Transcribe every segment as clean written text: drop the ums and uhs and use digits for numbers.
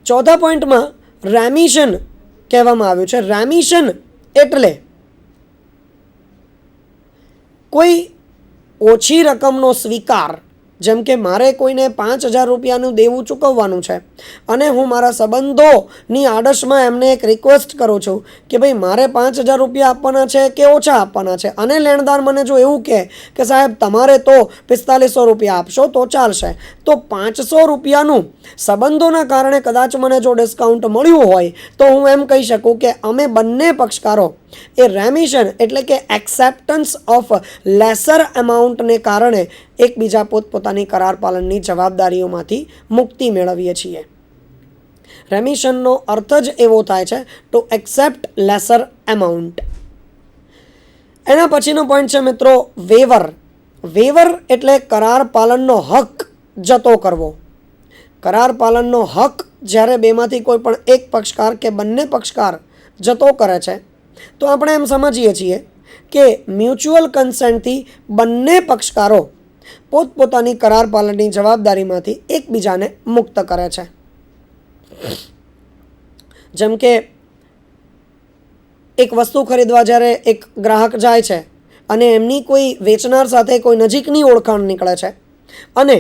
ચોથા પોઈન્ટમાં રેમિશન કહેવામાં આવ્યું છે. રેમિશન એટલે કોઈ ઓછી રકમનો સ્વીકાર, જેમ કે મારે કોઈને 5,000 રૂપિયાનું દેવું ચૂકવવાનું છે અને હું મારા સંબંધોની આડશમાં એમને એક રિક્વેસ્ટ કરું છું કે ભાઈ મારે 5,000 રૂપિયા આપવાના છે કે ઓછા આપવાના છે, અને લેણદાર મને જો એવું કહે કે સાહેબ તમારે તો 4500 રૂપિયા આપશો તો ચાલશે, તો 500 રૂપિયાનું સંબંધોના કારણે કદાચ મને જો ડિસ્કાઉન્ટ મળ્યું હોય તો હું એમ કહી શકું કે અમે બંને પક્ષકારો એ રેમિશન એટલે કે એક્સેપ્ટન્સ ઓફ લેસર અમાઉન્ટને કારણે એકબીજા પોતપોતાની કરાર પાલનની જવાબદારીઓમાંથી મુક્તિ મેળવીએ છીએ. રેમિશનનો અર્થ જ એવો થાય છે ટુ એક્સેપ્ટ લેસર અમાઉન્ટ. એના પછીનો પોઈન્ટ છે મિત્રો વેવર. વેવર એટલે કરાર પાલનનો હક જતો કરવો. કરાર પાલનનો હક જ્યારે બેમાંથી કોઈ પણ એક પક્ષકાર કે બંને પક્ષકાર જતો કરે છે તો આપણે એમ સમજીએ છીએ કે મ્યુચ્યુઅલ કન્સેન્ટથી બંને પક્ષકારો પોતપોતાની કરાર પાલનની જવાબદારીમાંથી એકબીજાને મુક્ત કરે છે. જેમ કે એક વસ્તુ ખરીદવા જ્યારે એક ગ્રાહક જાય છે અને એમની કોઈ વેચનાર સાથે કોઈ નજીકની ઓળખાણ નીકળે છે અને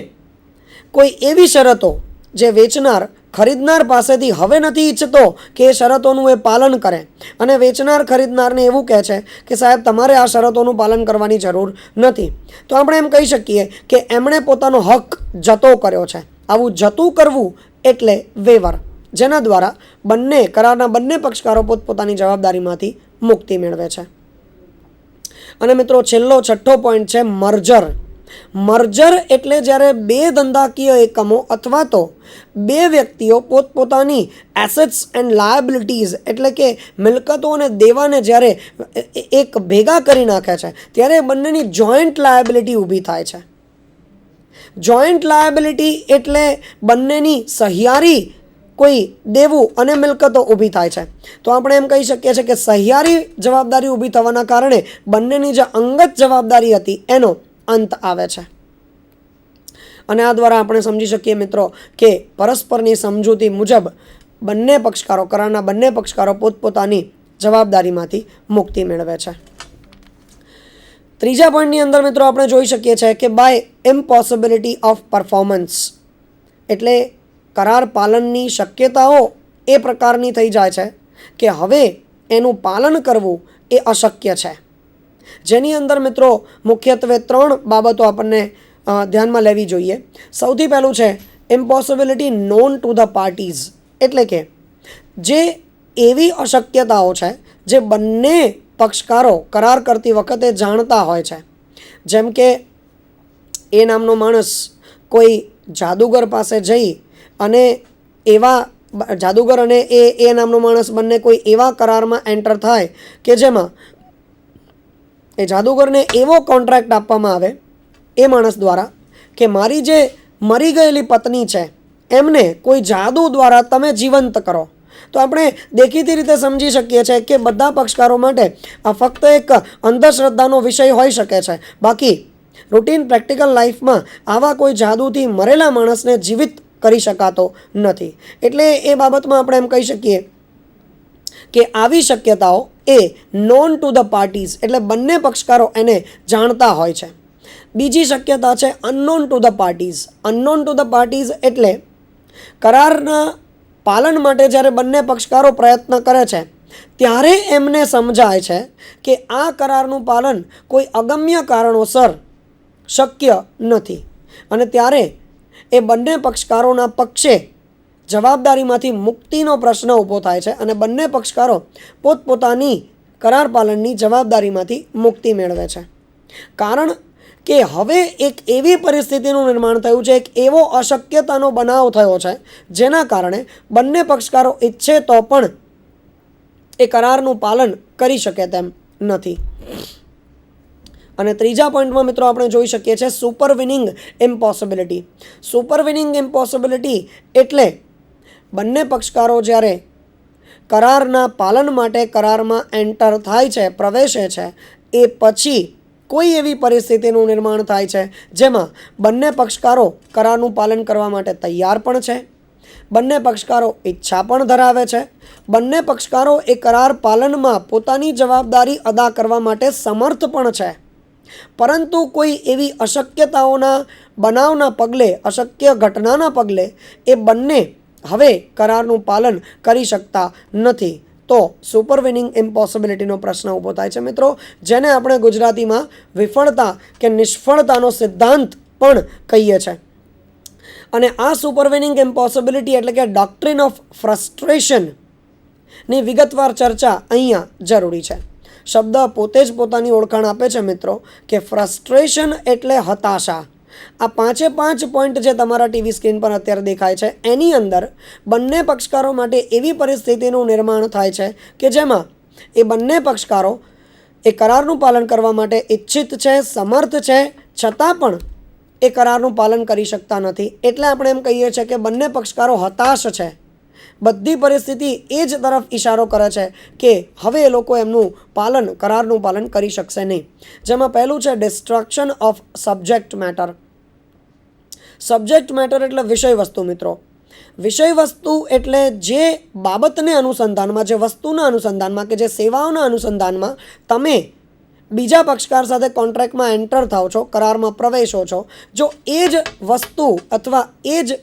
કોઈ એવી શરતો જે વેચનાર ખરીદનાર પાસેથી હવે નથી ઈચ્છતો કે એ શરતોનું એ પાલન કરે, અને વેચનાર ખરીદનારને એવું કહે છે કે સાહેબ તમારે આ શરતોનું પાલન કરવાની જરૂર નથી, તો આપણે એમ કહી શકીએ કે એમણે પોતાનો હક જતો કર્યો છે. આવું જતું કરવું એટલે વેવર, જેના દ્વારા કરારના બંને પક્ષકારો પોતપોતાની જવાબદારીમાંથી મુક્તિ મેળવે છે. અને મિત્રો છઠ્ઠો પોઈન્ટ છે મર્જર. મર્જર એટલે જ્યારે બે ધંધાકીય એકમો અથવા તો બે વ્યક્તિઓ પોતપોતાની એસેટ્સ એન્ડ લાયબિલિટીઝ એટલે કે મિલકતો અને દેવાને જ્યારે એક ભેગા કરી નાખે છે ત્યારે બંનેની જોઈન્ટ લાયબિલિટી ઊભી થાય છે. જોઈન્ટ લાયબિલિટી એટલે બંનેની સહિયારી કોઈ દેવું અને મિલકતો ઊભી થાય છે. તો આપણે એમ કહી શકીએ છીએ કે સહિયારી જવાબદારી ઊભી થવાના કારણે બંનેની જે અંગત જવાબદારી હતી એનો અંત આવે છે. અને આ દ્વારા આપણે સમજી શકીએ મિત્રો કે પરસ્પરની સમજૂતી મુજબ કરારના બંને પક્ષકારો પોતપોતાની જવાબદારીમાંથી મુક્તિ મેળવે છે. ત્રીજા પોઈન્ટની અંદર મિત્રો આપણે જોઈ શકીએ છીએ કે બાય ઇમ્પોસિબિલિટી ઓફ પરફોર્મન્સ એટલે કરાર પાલનની શક્યતાઓ એ પ્રકારની થઈ જાય છે કે હવે એનું પાલન કરવું એ અશક્ય છે. જેની અંદર મિત્રો મુખ્યત્વે 3 બાબતો આપણને ધ્યાનમાં લેવી જોઈએ. સૌથી પહેલું છે ઇમ્પોસિબિલિટી નોન ટુ ધ પાર્ટીઝ, એટલે કે જે એવી અશક્યતાઓ છે જે બંને પક્ષકારો કરાર કરતી વખતે જાણતા હોય છે. જેમ કે એ નામનો માણસ કોઈ જાદુગર પાસે જઈ અને જાદુગર અને એ નામનો માણસ બંને કોઈ એવા કરારમાં એન્ટર થાય કે જેમાં એ જાદુગરને એવો કોન્ટ્રાક્ટ આપવામાં આવે એ માણસ દ્વારા કે મારી જે મરી ગયેલી પત્ની છે એમને કોઈ જાદુ દ્વારા તમે જીવંત કરો. તો આપણે દેખીતી રીતે સમજી શકીએ છીએ કે બધા પક્ષકારો માટે આ ફક્ત એક અંધશ્રદ્ધાનો વિષય હોઈ શકે છે. બાકી રૂટીન પ્રેક્ટિકલ લાઈફમાં આવા કોઈ જાદુથી મરેલા માણસને જીવિત કરી શકાતો નથી. એટલે એ બાબતમાં આપણે એમ કહી શકીએ કે આવી શક્યતાઓ એ નોન ટુ ધ પાર્ટીઝ એટલે બંને પક્ષકારો એને જાણતા હોય છે. બીજી શક્યતા છે unknown to the parties. Unknown to the parties એટલે કરારના પાલન માટે જ્યારે બંને પક્ષકારો પ્રયત્ન કરે છે ત્યારે એમને સમજાય છે કે આ કરારનું પાલન કોઈ અગમ્ય કારણોસર શક્ય નથી, અને ત્યારે એ બંને પક્ષકારોના પક્ષે જવાબદારીમાંથી મુક્તિનો પ્રશ્ન ઊભો થાય છે અને બંને પક્ષકારો પોતપોતાની કરાર પાલનની જવાબદારીમાંથી મુક્તિ મેળવે છે. કારણ કે હવે એક એવી પરિસ્થિતિનું નિર્માણ થયું છે, એક એવો અશક્યતાનો બનાવ થયો છે જેના કારણે બંને પક્ષકારો ઈચ્છે તો પણ એ કરારનું પાલન કરી શકે તેમ નથી. અને ત્રીજા પોઈન્ટમાં મિત્રો આપણે જોઈ શકીએ છીએ સુપરવિનિંગ ઇમ્પોસિબિલિટી. સુપરવિનિંગ ઇમ્પોસિબિલિટી એટલે બંને પક્ષકારો જ્યારે કરારના પાલન માટે કરારમાં એન્ટર થાય છે, પ્રવેશે છે, એ પછી કોઈ એવી પરિસ્થિતિનું નિર્માણ થાય છે જેમાં બંને પક્ષકારો કરારનું પાલન કરવા માટે તૈયાર પણ છે બંને પક્ષકારો ઈચ્છા પણ ધરાવે છે, બંને પક્ષકારો એ કરાર પાલનમાં પોતાની જવાબદારી અદા કરવા માટે સમર્થ પણ છે, પરંતુ કોઈ એવી અશક્યતાઓના બનાવના પગલે, અશક્ય ઘટનાના પગલે એ બંને હવે કરારનું પાલન કરી શકતા નથી. તો સુપરવિનિંગ ઇમ્પોસિબિલિટીનો પ્રશ્ન ઊભો થાય છે મિત્રો, જેને આપણે ગુજરાતીમાં વિફળતા કે નિષ્ફળતાનો સિદ્ધાંત પણ કહીએ છીએ. અને આ સુપરવિનિંગ ઇમ્પોસિબિલિટી એટલે કે ડોક્ટ્રિન ઓફ ફ્રસ્ટ્રેશનની વિગતવાર ચર્ચા અહીંયા જરૂરી છે. શબ્દ પોતે જ પોતાની ઓળખાણ આપે છે મિત્રો કે ફ્રસ્ટ્રેશન એટલે હતાશા. આ 5 પોઈન્ટ જે તમારા ટીવી સ્ક્રીન પર અત્યારે દેખાય છે એની અંદર બંને પક્ષકારો માટે એવી પરિસ્થિતિનું નિર્માણ થાય છે કે જેમાં એ બંને પક્ષકારો એ કરારનું પાલન કરવા માટે ઈચ્છિત છે, સમર્થ છે, છતાં પણ એ કરારનું પાલન કરી શકતા નથી. એટલે આપણે એમ કહીએ છીએ કે બંને પક્ષકારો હતાશ છે. બધી પરિસ્થિતિ એ જ તરફ ઇશારો કરે છે કે હવે એ લોકો એમનું કરારનું પાલન કરી શકશે નહીં. જેમાં પહેલું છે destruction of subject matter. Subject matter એટલે વિષય વસ્તુ મિત્રો. વિષય વસ્તુ એટલે જે બાબતને અનુસંધાનમાં, જે વસ્તુના અનુસંધાનમાં કે જે સેવાઓના અનુસંધાનમાં તમે બીજા પક્ષકાર સાથે કોન્ટ્રાક્ટમાં એન્ટર થાઓ છો, કરારમાં પ્રવેશો છો, જો એ જ વસ્તુ અથવા એ જ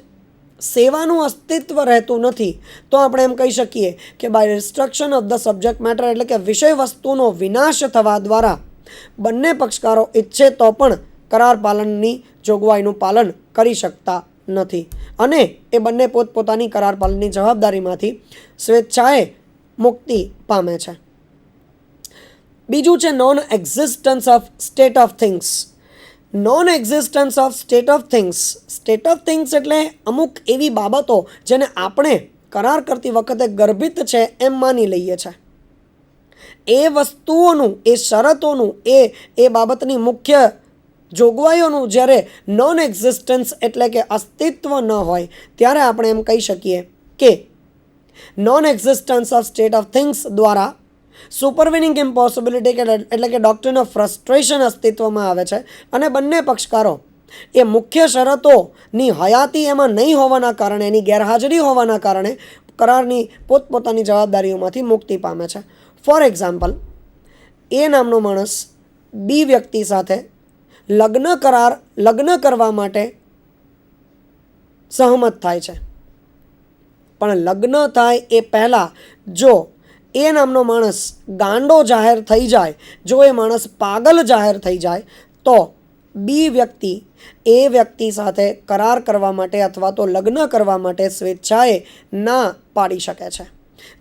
સેવાનું અસ્તિત્વ રહેતું નથી તો આપણે એમ કહી શકીએ કે by destruction of the subject matter એટલે કે વિષય વસ્તુનો વિનાશ થવા દ્વારા બંને પક્ષકારો ઈચ્છે તો પણ કરાર પાલનની જોગવાઈનું પાલન કરી શકતા નથી અને એ બંને પોતપોતાની કરાર પાલનની જવાબદારીમાંથી સ્વેચ્છાએ મુક્તિ પામે છે. બીજું છે non existence of state of things. Non existence of state of things. State of things એટલે અમુક એવી બાબતો જેને આપણે કરાર કરતી વખતે ગર્ભિત છે એમ માની લઈએ છીએ. એ વસ્તુઓનું, એ શરતોનું, એ બાબતની મુખ્ય જોગવાઈઓનું જ્યારે નોન એક્ઝિસ્ટન્સ એટલે કે અસ્તિત્વ ન હોય ત્યારે આપણે એમ કહી શકીએ કે non existence of state of things દ્વારા સુપરવિનિંગ ઇમ્પોસિબિલિટી એટલે કે ડોક્ટ્રિન ઓફ ફ્રસ્ટ્રેશન અસ્તિત્વમાં આવે છે અને બંને પક્ષકારો એ મુખ્ય શરતોની હયાતી એમાં નહીં હોવાના કારણે, એની ગેરહાજરી હોવાના કારણે કરારની પોતપોતાની જવાબદારીઓમાંથી મુક્તિ પામે છે. ફોર એક્ઝામ્પલ, એ નામનો માણસ બી વ્યક્તિ સાથે લગ્ન કરવા માટે સહમત થાય છે, પણ લગ્ન થાય એ પહેલાં જો એ નામનો માણસ ગાંડો જાહેર થઈ જાય, જો એ માણસ પાગલ જાહેર થઈ જાય તો બી વ્યક્તિ એ વ્યક્તિ સાથે કરાર કરવા માટે અથવા તો લગ્ન કરવા માટે સ્વેચ્છાએ ના પાડી શકે છે,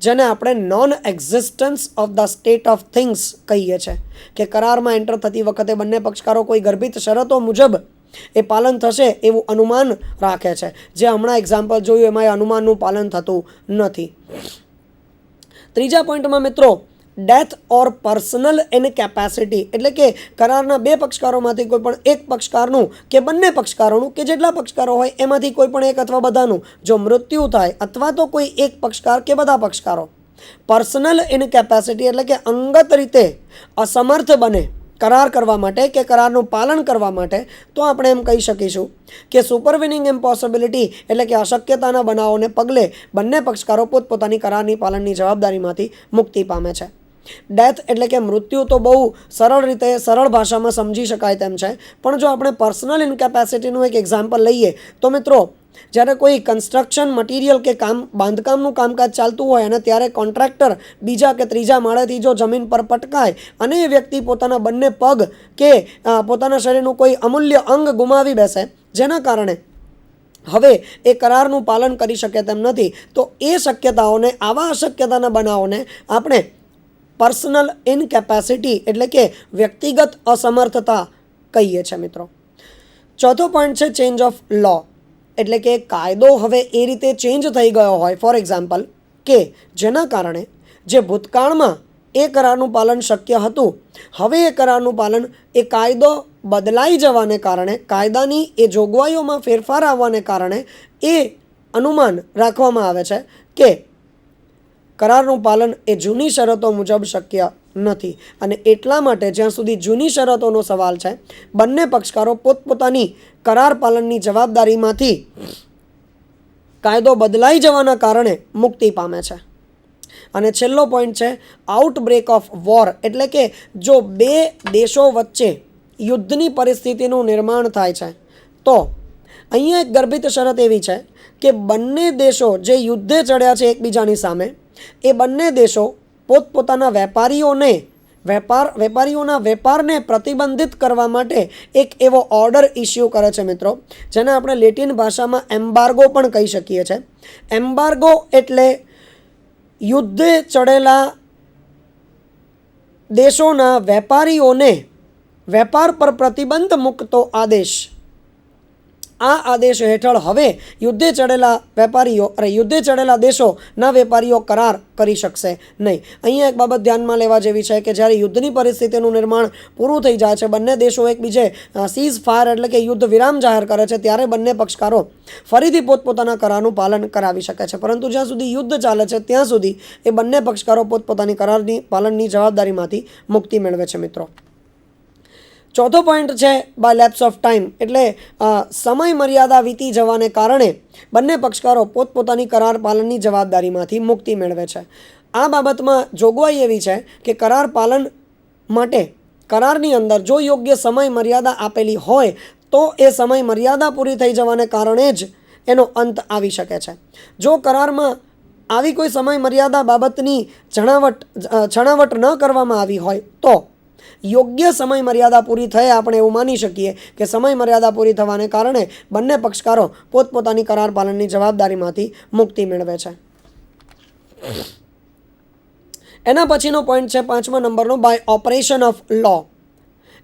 જેને આપણે non existence of the state of things કહીએ છીએ કે કરારમાં એન્ટર થતી વખતે બંને પક્ષકારો કોઈ ગર્ભિત શરતો મુજબ એ પાલન થશે એવું અનુમાન રાખે છે. જે હમણાં એક્ઝામ્પલ જોયું એમાં એ અનુમાનનું પાલન થતું નથી. ત્રીજા પોઈન્ટમાં મિત્રો ડેથ ઓર પર્સનલ ઇનકેપેસિટી એટલે કે કરારના બે પક્ષકારોમાંથી કોઈ પણ એક પક્ષકારનું કે બંને પક્ષકારોનું કે જેટલા પક્ષકારો હોય એમાંથી કોઈ પણ એક અથવા બધાનું જો મૃત્યુ થાય અથવા તો કોઈ એક પક્ષકાર કે બધા પક્ષકારો પર્સનલ ઇનકેપેસિટી એટલે કે અંગત રીતે અસમર્થ બને કરાર કરવા માટે કે કરારનું પાલન કરવા માટે તો આપણે એમ કહી શકીશું કે સુપરવિનિંગ ઇમ્પોસિબિલિટી એટલે કે અશક્યતાના બનાવોને પગલે બંને પક્ષકારો પોતપોતાની કરારની પાલનની જવાબદારીમાંથી મુક્તિ પામે છે. ડેથ એટલે કે મૃત્યુ તો બહુ સરળ ભાષામાં સમજી શકાય તેમ છે, પણ જો આપણે પર્સનલ ઇનકેપેસિટીનું એક એક્ઝામ્પલ લઈએ તો મિત્રો જ્યારે કોઈ કન્સ્ટ્રક્શન મટીરિયલ કે બાંધકામનું કામકાજ ચાલતું હોય અને ત્યારે કોન્ટ્રાક્ટર બીજા કે ત્રીજા માળેથી જો જમીન પર પટકાય અને એ વ્યક્તિ પોતાના બંને પગ કે પોતાના શરીરનું કોઈ અમૂલ્ય અંગ ગુમાવી બેસે જેના કારણે હવે એ કરારનું પાલન કરી શકે તેમ નથી, તો એ શક્યતાઓને, આવા અશક્યતાના બનાવોને આપણે પર્સનલ ઇનકેપેસિટી એટલે કે વ્યક્તિગત અસમર્થતા કહીએ છીએ મિત્રો. ચોથો પોઈન્ટ છે ચેન્જ ઓફ લો એટલે કે કાયદો હવે એ રીતે ચેન્જ થઈ ગયો હોય, ફોર એક્ઝામ્પલ કે જેના કારણે જે ભૂતકાળમાં એ કરારનું પાલન શક્ય હતું હવે એ કરારનું પાલન, એ કાયદો બદલાઈ જવાને કારણે, કાયદાની એ જોગવાઈઓમાં ફેરફાર આવવાને કારણે એ અનુમાન રાખવામાં આવે છે કે કરારનું પાલન એ જૂની શરતો મુજબ શક્ય નથી અને એટલા માટે જ્યાં સુધી જૂની શરતોનો સવાલ છે બંને પક્ષકારો પોતપોતાની કરાર પાલનની જવાબદારીમાંથી કાયદો બદલાઈ જવાના કારણે મુક્તિ પામે છે. અને છેલ્લો પોઈન્ટ છે આઉટબ્રેક ઓફ વોર, એટલે કે જો બે દેશો વચ્ચે યુદ્ધની પરિસ્થિતિનું નિર્માણ થાય છે તો અહીંયા એક ગર્ભિત શરત એવી છે કે બંને દેશો જે યુદ્ધે ચડ્યા છે એકબીજાની સામે, એ બંને દેશો પોતપોતાના વેપારીઓના વેપારને પ્રતિબંધિત કરવા માટે એક એવો ઓર્ડર ઇસ્યુ કરે છે મિત્રો, જેને આપણે લેટિન ભાષામાં એમ્બાર્ગો પણ કહી શકીએ છીએ. એમ્બાર્ગો એટલે યુદ્ધે ચડેલા દેશોના વેપારીઓને વેપાર પર પ્રતિબંધ મૂકતો આદેશ. આ આદેશ હેઠળ હવે યુદ્ધે ચડેલા દેશોના વેપારીઓ કરાર કરી શકશે નહીં. અહીંયા એક બાબત ધ્યાનમાં લેવા જેવી છે કે જ્યારે યુદ્ધની પરિસ્થિતિનું નિર્માણ પૂરું થઈ જાય છે, બંને દેશો એકબીજે સીઝ ફાયર એટલે કે યુદ્ધ વિરામ જાહેર કરે છે, ત્યારે બંને પક્ષકારો ફરીથી પોતપોતાના કરારનું પાલન કરાવી શકે છે. પરંતુ જ્યાં સુધી યુદ્ધ ચાલે છે ત્યાં સુધી એ બંને પક્ષકારો પોતપોતાની કરારની પાલનની જવાબદારીમાંથી મુક્તિ મેળવે છે મિત્રો. ચોથો પોઈન્ટ છે બાય લેપ્સ ઓફ ટાઈમ, એટલે સમય મર્યાદા વીતી જવાને કારણે બંને પક્ષકારો પોતપોતાની કરાર પાલનની જવાબદારીમાંથી મુક્તિ મેળવે છે. આ બાબતમાં જોગવાઈ એવી છે કે કરાર પાલન માટે કરારની અંદર જો યોગ્ય સમય મર્યાદા આપેલી હોય તો એ સમય મર્યાદા પૂરી થઈ જવાને કારણે જ એનો અંત આવી શકે છે. જો કરારમાં આવી કોઈ સમય મર્યાદા બાબતની છણાવટ ન કરવામાં આવી હોય તો યોગ્ય સમય મર્યાદા પૂરી થયે આપણે એવું માની શકીએ કે સમય મર્યાદા પૂરી થવાને કારણે બંને પક્ષકારો પોતપોતાની કરાર પાલનની જવાબદારીમાંથી મુક્તિ મેળવે છે. એના પછીનો પોઈન્ટ છે 5મા નંબરનો બાય ઓપરેશન ઓફ લો,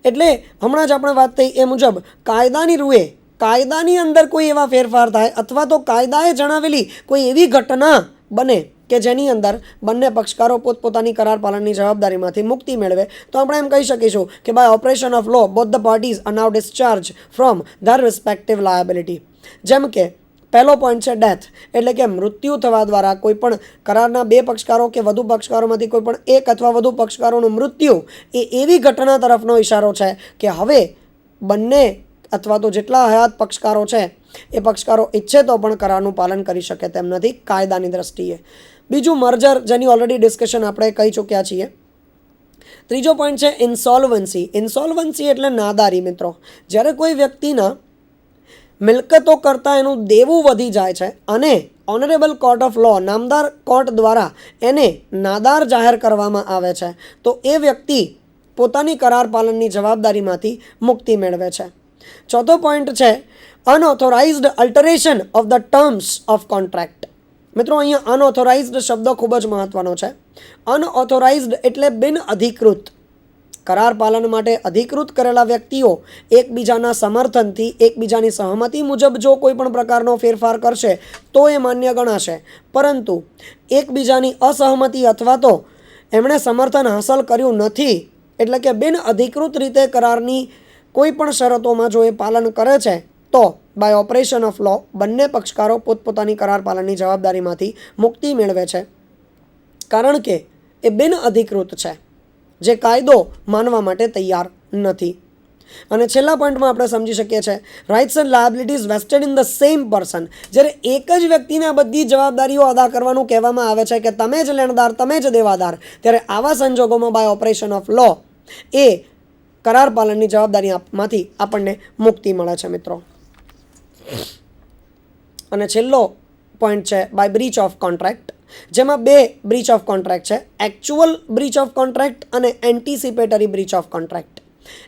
એટલે હમણાં જ આપણે વાત થઈ એ મુજબ કાયદાની રૂએ કાયદાની અંદર કોઈ એવા ફેરફાર થાય અથવા તો કાયદાએ જણાવેલી કોઈ એવી ઘટના બને કે જેની અંદર બંને પક્ષકારો પોતપોતાની કરાર પાલનની જવાબદારીમાંથી મુક્તિ મેળવે તો આપણે એમ કહી શકીશું કે by operation of law both the parties are now discharge from their respective liability. જેમ કે પહેલો પોઈન્ટ છે ડેથ, એટલે કે મૃત્યુ થવા દ્વારા કોઈ પણ કરારના બે પક્ષકારો કે વધુ પક્ષકારોમાંથી કોઈ પણ એક અથવા વધુ પક્ષકારોનું મૃત્યુ એ એવી ઘટના તરફનો ઇશારો છે કે હવે બંને અથવા તો જેટલા હયાત પક્ષકારો છે એ પક્ષકારો ઈચ્છે તો પણ કરારનું પાલન કરી શકે તેમ નથી કાયદાની દ્રષ્ટિએ. બીજું મર્જર, જેની ઓલરેડી ડિસ્કશન આપણે કહી ચૂક્યા છીએ. ત્રીજો પોઈન્ટ છે ઇન્સોલ્વન્સી. ઇન્સોલ્વન્સી એટલે નાદારી મિત્રો. જ્યારે કોઈ વ્યક્તિના મિલકતો કરતાં એનું દેવું વધી જાય છે અને ઓનરેબલ કોર્ટ ઓફ લો, નામદાર કોર્ટ દ્વારા એને નાદાર જાહેર કરવામાં આવે છે તો એ વ્યક્તિ પોતાની કરાર પાલનની જવાબદારીમાંથી મુક્તિ મેળવે છે. ચોથો પોઈન્ટ છે unauthorised alteration of the terms of contract. મિત્રો અહીંયા અનઓથોરાઇઝડ શબ્દ ખૂબ જ મહત્વનો છે. અનઓથોરાઇઝડ એટલે બિન અધિકૃત. કરાર પાલન માટે અધિકૃત કરેલા વ્યક્તિઓ એકબીજાના સમર્થનથી, એકબીજાની સહમતિ મુજબ જો કોઈ પણ પ્રકારનો ફેરફાર કરશે તો એ માન્ય ગણાશે, પરંતુ એકબીજાની અસહમતિ અથવા તો એમણે સમર્થન હાંસલ કર્યું નથી એટલે કે બિન અધિકૃત રીતે કરારની કોઈ પણ શરતોમાં જો એ પાલન કરે છે તો બાય ઓપરેશન ઓફ લો બંને પક્ષકારો પોતપોતાની કરાર પાલનની જવાબદારીમાંથી મુક્તિ મેળવે છે, કારણ કે એ બિન અધિકૃત છે, જે કાયદો માનવા માટે તૈયાર નથી. અને છેલ્લા પોઈન્ટમાં આપણે સમજી શકીએ છીએ rights and liabilities vested in the same person. જ્યારે એક જ વ્યક્તિને આ બધી જવાબદારીઓ અદા કરવાનું કહેવામાં આવે છે કે તમે જ લેણદાર, તમે જ દેવાદાર, ત્યારે આવા સંજોગોમાં બાય ઓપરેશન ઓફ લો એ કરાર પાલનની જવાબદારીમાંથી આપણને મુક્તિ મળે છે મિત્રો. અને છેલ્લો પોઈન્ટ છે બાય બ્રીચ ઓફ કોન્ટ્રાક્ટ, જેમાં બે બ્રીચ ઓફ કોન્ટ્રાક્ટ છે, એકચ્યુઅલ બ્રીચ ઓફ કોન્ટ્રાક્ટ અને anticipatory breach of contract.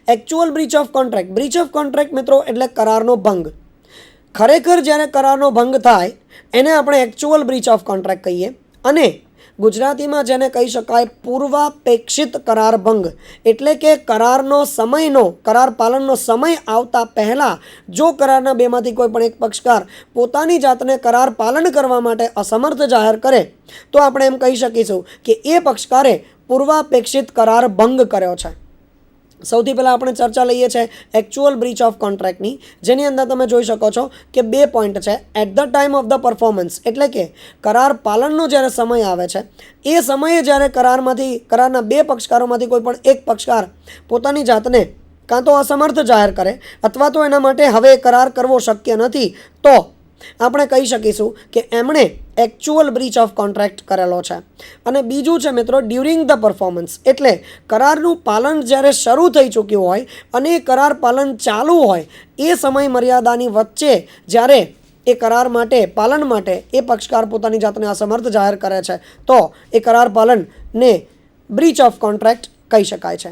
Actual breach of contract મિત્રો એટલે કરારનો ભંગ. ખરેખર જ્યારે કરારનો ભંગ થાય એને આપણે એકચ્યુઅલ બ્રીચ ઓફ કોન્ટ્રાક્ટ કહીએ, અને ગુજરાતીમાં જેને કહી શકાય પૂર્વાપેક્ષિત કરાર ભંગ, એટલે કે કરાર પાલનનો સમય આવતા પહેલાં જો કરારના બેમાંથી કોઈ પણ એક પક્ષકાર પોતાની જાતને કરાર પાલન કરવા માટે અસમર્થ જાહેર કરે તો આપણે એમ કહી શકીશું કે એ પક્ષકારે પૂર્વાપેક્ષિત કરાર ભંગ કર્યો છે. સૌથી પહેલાં આપણે ચર્ચા લઈએ છીએ એકચ્યુઅલ બ્રીચ ઓફ કોન્ટ્રાક્ટની, જેની અંદર તમે જોઈ શકો છો કે બે પોઈન્ટ છે. At the time of the performance, એટલે કે કરાર પાલનનો જ્યારે સમય આવે છે એ સમયે જ્યારે કરારના બે પક્ષકારોમાંથી કોઈ પણ એક પક્ષકાર પોતાની જાતને કાં તો અસમર્થ જાહેર કરે અથવા તો એના માટે હવે કરાર કરવો શક્ય નથી તો આપણે કહી શકીશું કે એમણે એકચ્યુઅલ બ્રીચ ઓફ કોન્ટ્રાક્ટ કરેલો છે. અને બીજું છે મિત્રો ડ્યુરિંગ ધ પરફોર્મન્સ, એટલે કરારનું પાલન જ્યારે શરૂ થઈ ચૂક્યું હોય અને એ કરાર પાલન ચાલુ હોય એ સમય મર્યાદાની વચ્ચે જ્યારે એ કરાર માટે પાલન માટે એ પક્ષકાર પોતાની જાતને અસમર્થ જાહેર કરે છે તો એ કરાર પાલનને બ્રીચ ઓફ કોન્ટ્રાક્ટ કહી શકાય છે.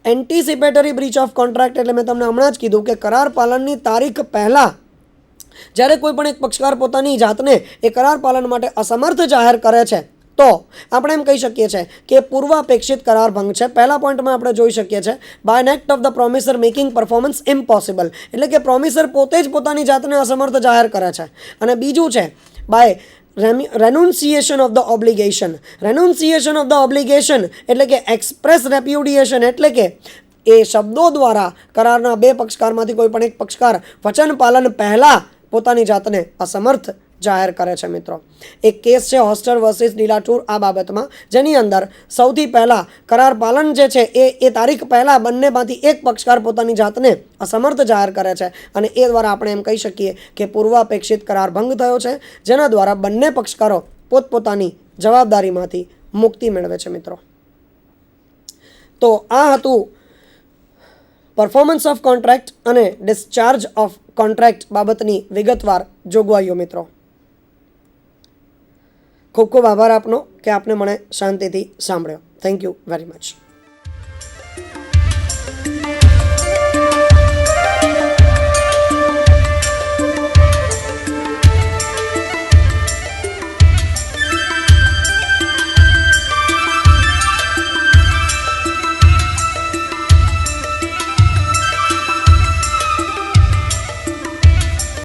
એન્ટિસિપેટરી બ્રીચ ઓફ કોન્ટ્રાક્ટ એટલે મેં તમને હમણાં જ કીધું કે કરાર પાલનની તારીખ પહેલાં જ્યારે કોઈ પણ એક પક્ષકાર પોતાની જાતને એ કરાર પાલન માટે અસમર્થ જાહેર કરે છે તો આપણે એમ કહી શકીએ છીએ કે પૂર્વાપેક્ષિત કરાર ભંગ છે. પહેલા પોઈન્ટમાં આપણે જોઈ શકીએ છીએ by an act of the promisor making performance impossible, એટલે કે પ્રોમિસર પોતે જ પોતાની જાતને અસમર્થ જાહેર કરે છે. અને બીજું છે by renunciation of the obligation. Renunciation of the obligation એટલે કે એક્સપ્રેસ રેપ્યુડિએશન, એટલે કે એ શબ્દો દ્વારા કરારના બે પક્ષકારમાંથી કોઈ પણ એક પક્ષકાર વચન પાલન પહેલાં પોતાની જાતને અસમર્થ જાહેર કરે છે. મિત્રો એક કેસ છે હોસ્ટર વર્સિસ ડીલાટુર આ બાબતમાં, જેની અંદર સૌથી પહેલાં કરાર પાલન જે છે એ તારીખ પહેલાં બંનેમાંથી એક પક્ષકાર પોતાની જાતને અસમર્થ જાહેર કરે છે અને એ દ્વારા આપણે એમ કહી શકીએ કે પૂર્વાપેક્ષિત કરાર ભંગ થયો છે, જેના દ્વારા બંને પક્ષકારો પોતપોતાની જવાબદારીમાંથી મુક્તિ મેળવે છે. મિત્રો તો આ હતું પરફોર્મન્સ ઓફ કોન્ટ્રાક્ટ અને ડિસ્ચાર્જ ઓફ કોન્ટ્રાક્ટ બાબતની વિગતવાર જોગવાઈઓ. મિત્રો ખૂબ ખૂબ આભાર આપનો કે આપને મને શાંતિથી સાંભળ્યો. Thank you very much.